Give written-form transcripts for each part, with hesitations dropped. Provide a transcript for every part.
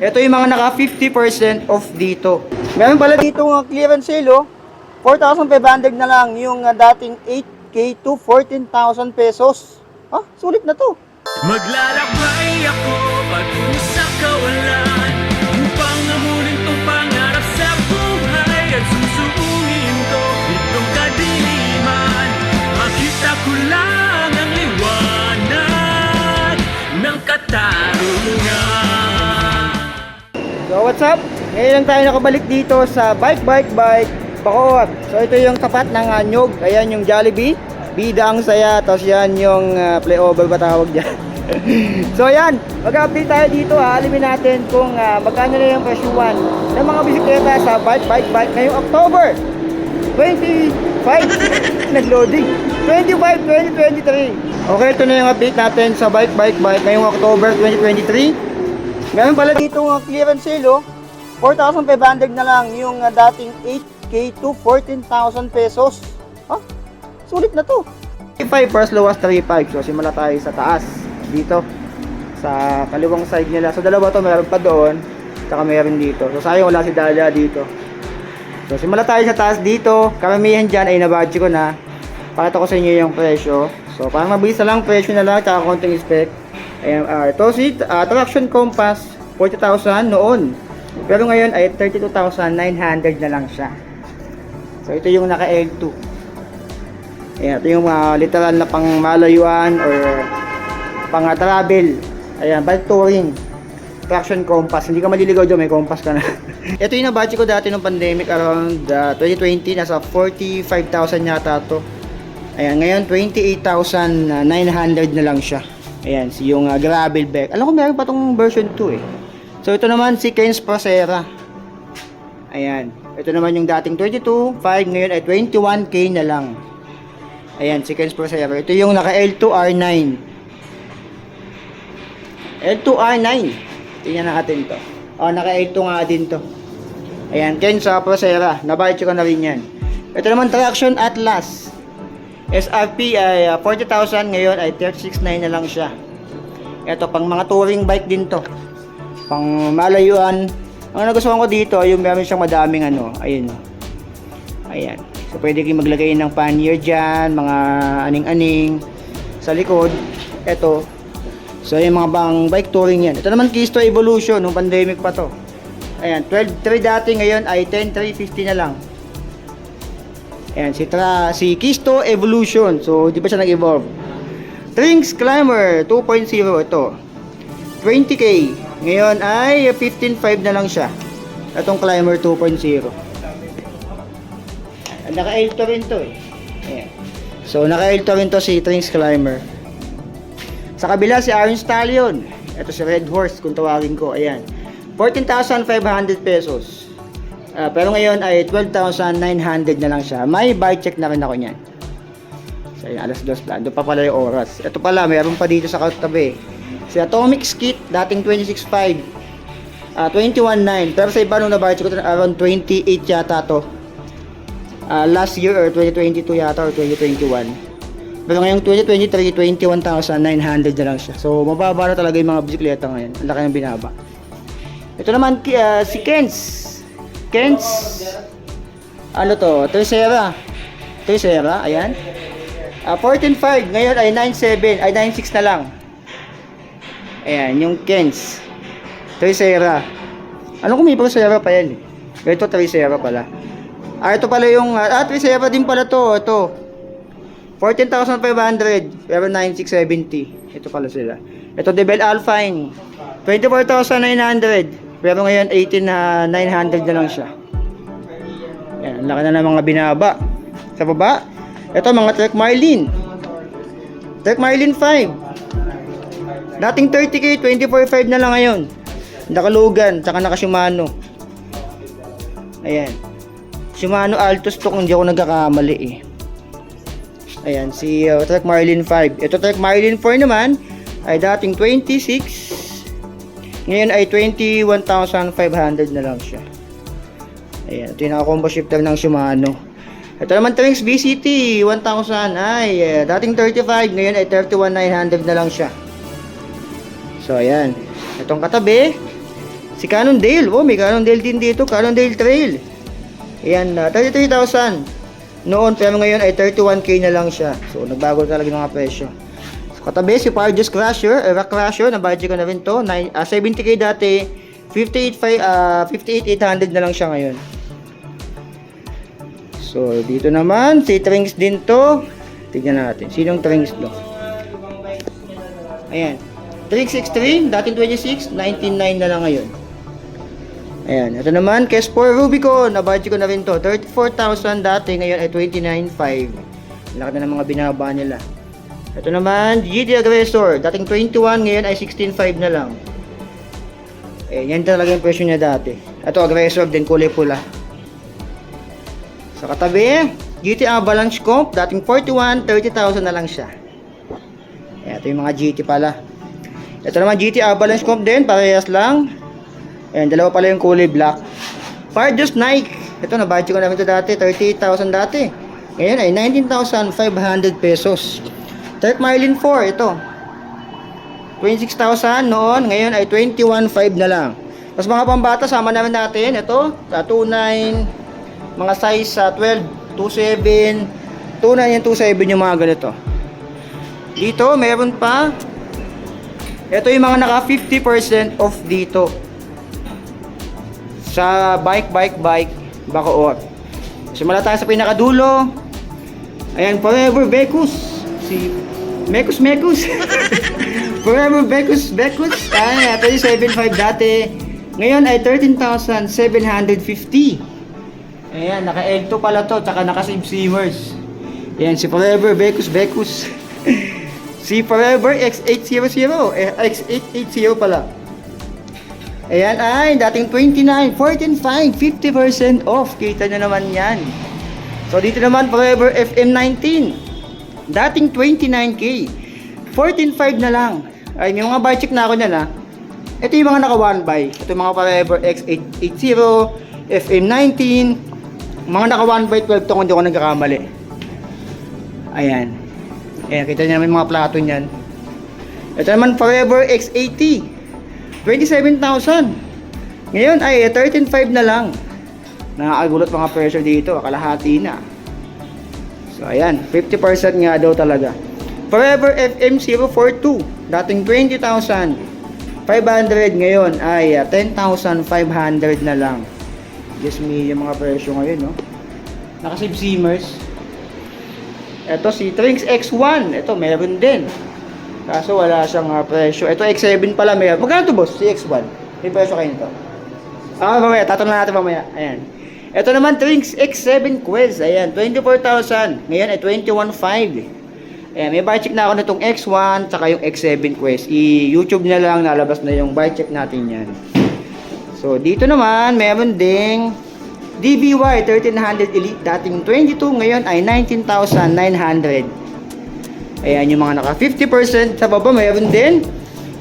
Ito yung mga naka 50% off dito. Meron pala dito clearance sale, oh. 4,500 na lang yung dating 8K to 14,000 pesos. Ah, sulit na to. Maglalakbay ako patungo sa kawalan upang amunin tong pangarap sa buhay at susuungin to itong kadiliman. Makita ko lang ang liwanag ng katarungan. So what's up? Ngayon lang tayo nakabalik dito sa Bike Bacoor. So ito yung tapat ng Nyog. Ayan yung Jollibee. Bida ang saya. Tapos yan yung playover ba tawag dyan. So ayan, mag-update tayo dito. Alamin natin kung magkano na yung presyuhan ng mga bisikleta sa Bike ngayong October 25. Nag-loading 25, 2023. Okay, ito na yung update natin sa Bike ngayong October 2023. Meron pala dito clearance sale, oh. 4,500 na lang yung dating 8K to 14,000 pesos. Ah, sulit na to. 3.5 for as low as 3.5. So simula tayo sa taas dito sa kaliwang side nila. So dalawa to, meron pa doon, saka meron dito. So sayang wala si Dalia dito. So simula tayo sa taas dito. Karamihan dyan ay nabadge ko na. Pakita ko sa inyo yung presyo. So parang mabilis na lang, presyo na lang saka konting spec. Ayan, ito si traction compass 40,000 noon. Pero ngayon ay 32,900 na lang siya. So ito yung naka L2. Ayan, ito yung literal na pang malayuan or pang travel. Ayan, bike touring. Traction compass. Hindi ka maliligaw dyan, may compass ka na. Ito yung nabudget ko dati nung pandemic around 2020. Nasa 45,000 yata to. Ayan, ngayon 28,900 na lang siya. Ayan, yung gravel bike. Alam ko meron pa tong version 2 eh. So ito naman si Ken's Procera. Ayan, ito naman yung dating 22.5, ngayon ay 21K na lang. Ayan, si Ken's Procera. Ito yung naka L2R9. L2R9. Tingnan natin to. Oh, naka L2 nga din to. Ayan, Ken's Procera. Nabayad ko na rin yan. Ito naman Traction Atlas. SRP ay 40,000, ngayon ay 36,900 na lang siya. Ito pang mga touring bike din to. Pang malayuan. Ang nagustuhan ko dito, yung meron siyang madaming ayun. Ayan. So pwede kayong maglagay ng pannier dyan, mga aning-aning sa likod. Ito. So yung mga bang bike touring yan. Ito naman Kisto Evolution, nung pandemic pa to. Ayan, 12.3 dati, ngayon ay 10.350 na lang. Ayan, si Kisto Evolution. So di pa siya nag-evolve. Trinx Climber 2.0 ito. 20K. Ngayon ay 15.5 na lang siya. Itong Climber 2.0. Naka-L2 rin to eh. Ayan. So naka-L2 rin to si Trinx Climber. Sa kabila si Iron Stallion. Ito si Red Horse kung tawagin ko. Ayan. 14,500 pesos. Pero ngayon ay 12,900 na lang siya. May buy check na rin ako niyan. So ayan, alas 2 lang. Doon pa pala yung oras. Ito pala, meron pa dito sa katabi. Si Atomic Skit, dating 26.5. 21.9. Pero sa iba nung na-buy check ko, around 28 yata to. Last year or 2022 yata or 2021. Pero ngayong 2023, 21,900 na lang siya. So mababa na talaga yung mga bisikleta ngayon. Ang laki ng binaba. Ito naman si Ken's ano to? Tercera, ayan. 14.5, ngayon ay 9.7, ay 9.6 na lang. Ayan, yung Ken's Tercera. Ano kung may Tercera pa yan eh. Ito Tercera pala. Ito pala yung Tercera din pala to. Ito 14,500 pero 9,670. Ito pala sila. Ito Debel Alpine 24,900 pero ngayon 18,900 na lang siya. Yan, laki na ng mga binaba. Sa baba, ito mga Trek Marlin 5. Dating 30K, 24.5 na lang ngayon. Nakalugan, tsaka naka Shimano. Ayan. Shimano Altos to kung hindi ako nagkakamali eh. Ayan, si Trek Marlin 5. Ito Trek Marlin 4 naman ay dating 26. Ngayon ay 21,500 na lang siya. Ayan, ito yung naka-combo shifter ng Shimano. Ito naman Trinx VCT 1,000 ay dating 35, ngayon ay 31,900 na lang siya. So ayan, itong katabi Si Cannondale. Oh, may Cannondale din dito. Cannondale Trail. Ayan, 33,000. Noon, pero ngayon ay 31k na lang siya. So, nagbago talaga ng mga presyo. So, katabi, si Pargus Crusher, Rock Crusher, na-budget ko na rin to. 70k dati, 58,800 na lang siya ngayon. So, dito naman, si Trinks din to. Tignan natin. Sinong Trinks do? Ayan. Trinks Extreme, dating 26, 19,900 na lang ngayon. Ayan, ito naman, Kes4 Rubicon, na-budget ko na rin to. 34,000 dati, ngayon ay 29,500. Laki na ng mga binaba nila. Ito naman, GT Aggressor, dating 21, ngayon ay 16,500 na lang. Ayan, yan talaga yung presyo niya dati. Ito, Aggressor din, kulay pula. Sa katabi, GT Avalanche Comp, dating 41, 30,000 na lang siya. Ayan, ito yung mga GT pala. Ito naman, GT Avalanche Comp din, parehas lang. Ayan, dalawa pala yung kulay black. Pargus Nike. Ito, na-budget ko namin ito dati. 38,000 dati. Ngayon ay 19,500 pesos. Turk Marlin 4. Ito. 26,000 noon. Ngayon ay 21,500 na lang. Tapos mga pambata, sama namin natin. Ito, 2.9. Mga size 12, 2.7. 2.9 yan, 2.7 yung mga ganito. Dito, meron pa. Ito yung mga naka 50% off dito. Sa bike, Bacoor. Simula tayo sa pinakadulo. Ayan, Forever Becus. Si Mekus. Forever Becus. Ayan, 37,500 dati. Ngayon ay 13,750. Ayan, naka L2 pala to. Tsaka naka Save Seamers. Ayan, si Forever Becus. Si Forever X800. X880 pala. Ayan ay dating 29, 14,500, 50% off. Kita nyo naman yan. So dito naman Forever FM19. Dating 29k, 14,500 na lang. Ay, may mga buy check na ako nyan ha. Ito yung mga naka 1 buy. Ito yung mga Forever X880, FM19. Mga naka 1 buy 12 to kung hindi ako nagkakamali. Ayan. Ayan, kita nyo naman yung mga plato nyan. Ito naman Forever X80. 27,000. Ngayon ay 13,500 na lang. Nakakagulat mga presyo dito, kalahati na. So ayan, 50% nga daw talaga. Forever FM042, dating 20,500, ngayon ay 10,500 na lang. Yes, me yung mga presyo ngayon, no. Naka-Save Seamers. Ito si Trinks X1, ito meron din. Kaso wala siyang presyo. Ito X7 pala meron. Magkano ito boss? Si X1. May presyo kayo nito. Mamaya. Tatanong natin mamaya. Ayan. Ito naman Trinks X7 Quest. Ayan. 24,000. Ngayon ay 21,500. Ayan. May buy check na ako nitong X1 tsaka yung X7 Quest. I-YouTube na lang. Nalabas na yung buy check natin yan. So dito naman meron ding DBY 1300 Elite. Dating 22. Ngayon ay 19,900. Ayan yung mga naka 50% sa baba, mayroon din.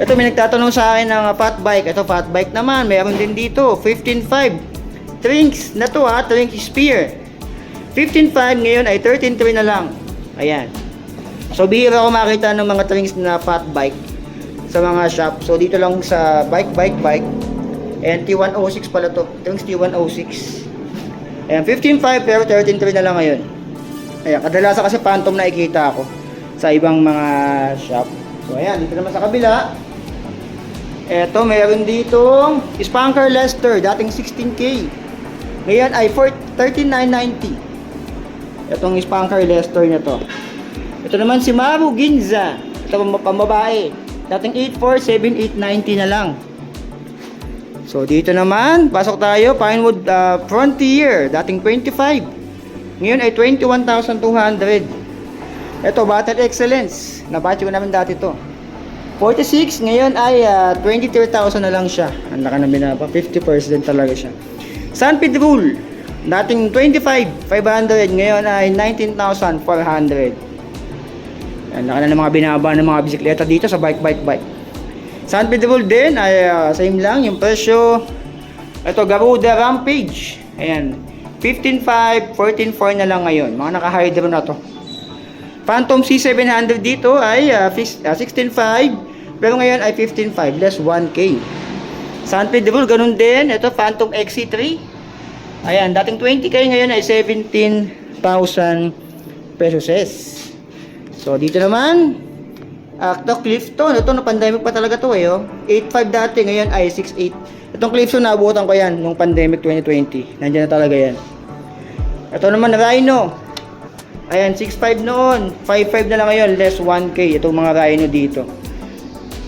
Ito may nagtatanong sa akin ng fat bike. Ito fat bike naman, mayroon din dito 15,500. Trinks na to ha, Trinks Spear. 15,500 ngayon ay 13,300 na lang. Ayan. So bihira ako makita ng mga Trinks na fat bike sa mga shop. So dito lang sa bike. And T106 pala to. Trinks T106. Ayan, 15,500 pero 13,300 na lang ngayon. Ayan, kadalasan kasi phantom na ikita ako sa ibang mga shop. So ayan, dito naman sa kabila. Eto, meron ditong Spanker Lester, dating 16k. Ngayon ay 13,990. Etong Spanker Lester na to. Ito naman si Maru Ginza. Ito pambabae. Dating 8,400, 7,890 na lang. So dito naman, pasok tayo, Pinewood Frontier, dating 25. Ngayon ay 21,200. Ito, Battle Excellence. Nabachi ko namin dati to. 46, ngayon ay 23,000 na lang siya. Ang laki na binaba. 50% talaga siya. Sanpid Rule. Dating 25,500. Ngayon ay 19,400. Ang laki na ng mga binaba ng mga bisikleta dito sa bike. Sanpid Rule din ay same lang yung presyo. Ito, Garuda Rampage. Ayan. 15,500, 14,400 na lang ngayon. Mga naka-hydro na to. Phantom C700 dito ay 16,500 pero ngayon ay 15,500, less 1k. San Pedro, ganun din. Ito, Phantom XC3. Ayan, dating 20k, ngayon ay 17,000 pesos. So, dito naman, ito, Clifton. Ito, na pandemic pa talaga to eh. Oh. 8.5 dati, ngayon ay 6.8. Itong Clifton, naabutan ko yan nung pandemic 2020. Nandiyan na talaga yan. Ito naman, Rhino. Ayan, 6.5 noon. 5.5 na lang ngayon, less 1k. Itong mga Rhino dito.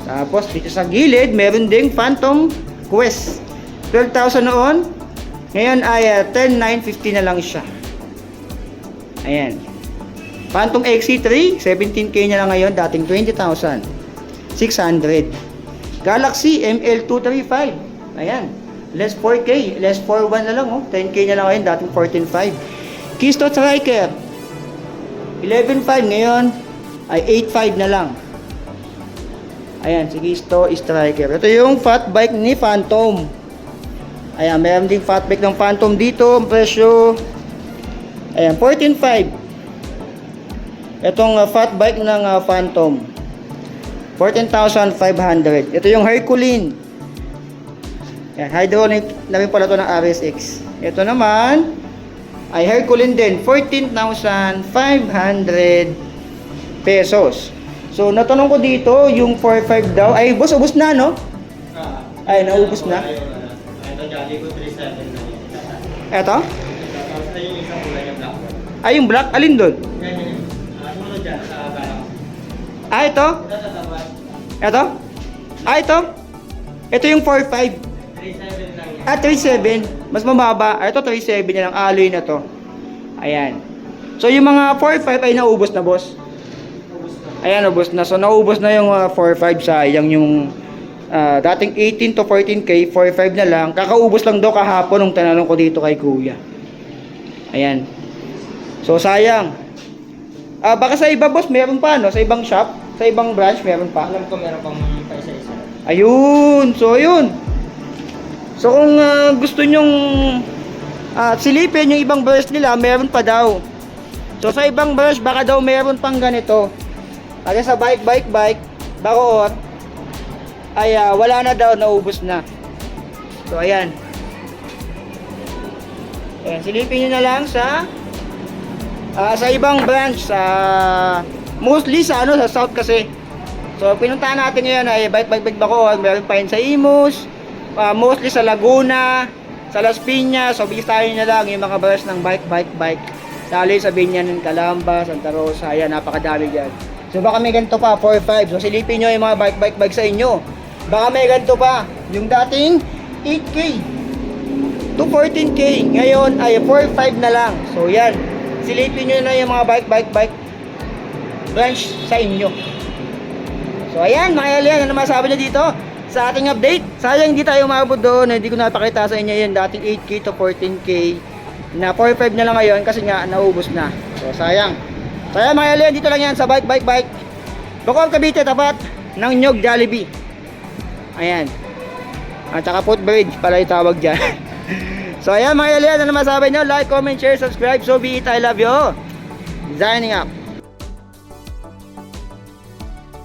Tapos, dito sa gilid, meron ding Phantom Quest. 12,000 noon. Ngayon ay 10,950 na lang siya. Ayan. Phantom XC3, 17k na lang ngayon, dating 20,600. Galaxy ML235. Ayan. Less 4k, less 4.1 na lang oh. 10k na lang ngayon, dating 14.5. Keystone Striker. 11.5 ngayon ay 8.5 na lang. Ayan, si Keystone Striker. Ito yung fat bike ni Phantom. Ayan, meron ding fat bike ng Phantom dito. Ang presyo, ayan, 14.5. Itong fat bike ng Phantom, 14,500. Ito yung Herculine. Ayan, hydraulic na rin pala ito ng RSX. Ito naman ay Herculine din, 14,500 pesos. So, natanong ko dito, yung 4.5 daw, ay boss, ubos na, no? Ay, naubos na. Ito, Jolly ko 3.7 na yun. Ito? Tapos na yung isang kulay na black. Ay, yung black, alin doon? Ganyan. Sumunod dyan sa Galaxy. Ah, ito? Ito sa tapat. Ito? Ah, ito? Ito yung 4.5. 3.7 lang yan. Ah, 3.7. Mas mababa. Ah, ito 3.7 na lang. Alloy na to. Ayan. So, yung mga 4.5 ay naubos na, boss. Ubus na. Ayan, ubos na. So, naubos na yung 4.5. Sayang yung dating 18 to 14k, 4.5 na lang. Kakaubos lang daw kahapon nung tanong ko dito kay kuya. Ayan. So, sayang. Baka sa iba, boss, meron pa, no? Sa ibang shop, sa ibang branch, meron pa. Alam ko meron pang pa isa-isa. Ayun. So, ayun. So, kung gusto nyong silipin yung ibang branch nila, meron pa daw. So, sa ibang branch, baka daw meron pang ganito. Kasi sa bike, Bacoor, ay wala na daw, naubos na. So, ayan. Ayan, silipin nyo na lang sa ibang branch, mostly sa sa south kasi. So, pinuntahan natin ngayon ay bike Bacoor, meron pa yun sa Imus, mostly sa Laguna, sa Las Piñas. So, bigistahin nyo lang yung mga branch ng bike. Dali sa Binyan, Calamba, Santa Rosa, ayan, napakadami dyan. So, baka may ganito pa, 4.5. So, silipin nyo yung mga bike sa inyo. Baka may ganito pa, yung dating 8k to 14k, ngayon ay 4.5 na lang. So, yan. Silipin nyo na yung mga bike branch sa inyo. So, ayan, mga alien, ano masabi nyo dito sa ating update? Sayang hindi tayo umabot doon, hindi ko napakita sa inyo yun, dating 8k to 14k, na 4.5 na lang ngayon kasi nga naubos na. So, sayang. So, ayan, mga alien, dito lang yan sa bike. Bacoor, Cavite, tapat ng Nyog Jollibee. Ayan. At saka footbridge pala yung tawag dyan. So, ayan, mga alien, ano masabi nyo? Like, comment, share, subscribe. So be it, I love you. Signing up.